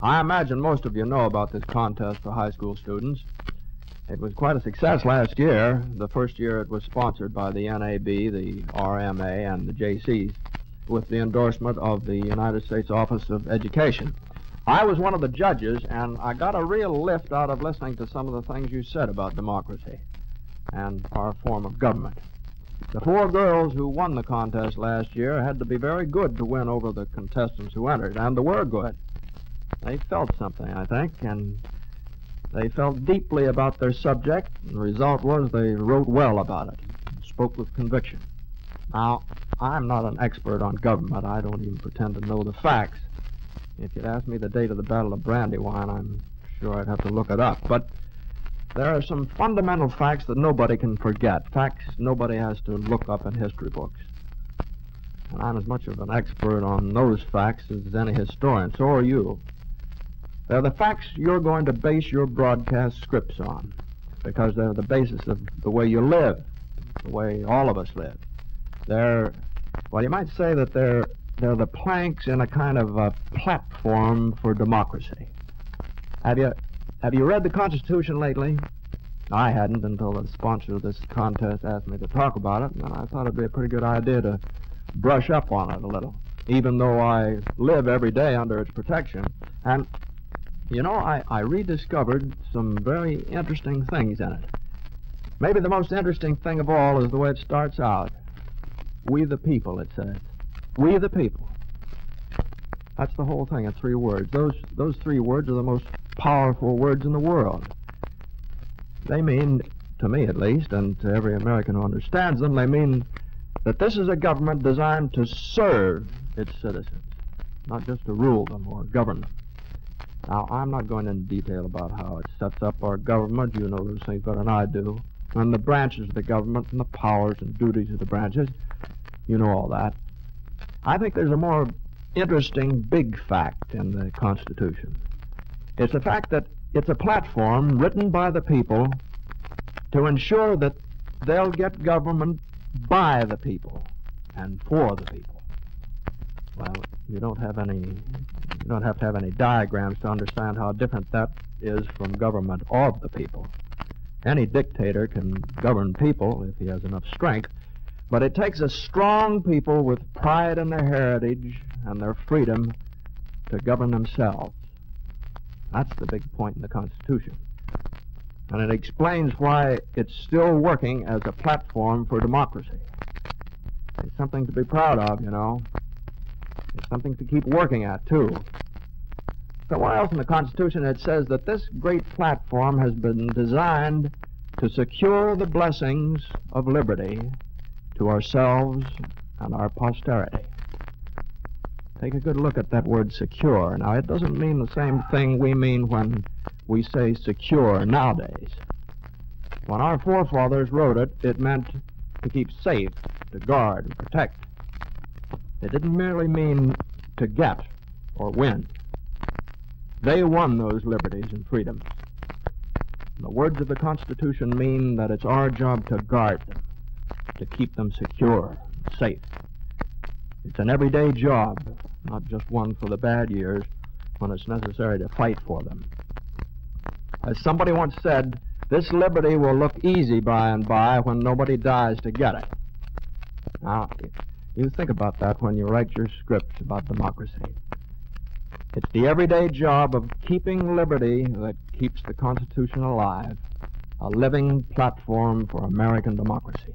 I imagine most of you know about this contest for high school students. It was quite a success last year. The first year it was sponsored by the NAB, the RMA, and the JCs, with the endorsement of the United States Office of Education. I was one of the judges, and I got a real lift out of listening to some of the things you said about democracy and our form of government. The four girls who won the contest last year had to be very good to win over the contestants who entered, and they were good. They felt something, I think, and they felt deeply about their subject, and the result was they wrote well about it and spoke with conviction. Now, I'm not an expert on government. I don't even pretend to know the facts. If you'd asked me the date of the Battle of Brandywine, I'm sure I'd have to look it up. But there are some fundamental facts that nobody can forget, facts nobody has to look up in history books. And I'm as much of an expert on those facts as any historian. So are you. They're the facts you're going to base your broadcast scripts on, because they're the basis of the way you live, the way all of us live. Well, you might say that they're the planks in a kind of a platform for democracy. Have you read the Constitution lately? I hadn't until the sponsor of this contest asked me to talk about it, and I thought it'd be a pretty good idea to brush up on it a little, even though I live every day under its protection. And you know, I rediscovered some very interesting things in it. Maybe the most interesting thing of all is the way it starts out. We the people, it says. We the people. That's the whole thing in 3 words. Those 3 words are the most powerful words in the world. They mean, to me at least, and to every American who understands them, they mean that this is a government designed to serve its citizens, not just to rule them or govern them. Now, I'm not going into detail about how it sets up our government. You know those things better than I do. And the branches of the government and the powers and duties of the branches. You know all that. I think there's a more interesting big fact in the Constitution. It's the fact that it's a platform written by the people to ensure that they'll get government by the people and for the people. Well, you don't have to have any diagrams to understand how different that is from government of the people. Any dictator can govern people if he has enough strength, but it takes a strong people with pride in their heritage and their freedom to govern themselves. That's the big point in the Constitution. And it explains why it's still working as a platform for democracy. It's something to be proud of, you know. It's something to keep working at, too. Somewhere else in the Constitution it says that this great platform has been designed to secure the blessings of liberty to ourselves and our posterity. Take a good look at that word secure. Now, it doesn't mean the same thing we mean when we say secure nowadays. When our forefathers wrote it, it meant to keep safe, to guard and protect. It didn't merely mean to get or win. They won those liberties and freedoms. The words of the Constitution mean that it's our job to guard them, to keep them secure, safe. It's an everyday job, not just one for the bad years when it's necessary to fight for them. As somebody once said, this liberty will look easy by and by when nobody dies to get it. Now, you think about that when you write your scripts about democracy. It's the everyday job of keeping liberty that keeps the Constitution alive, a living platform for American democracy.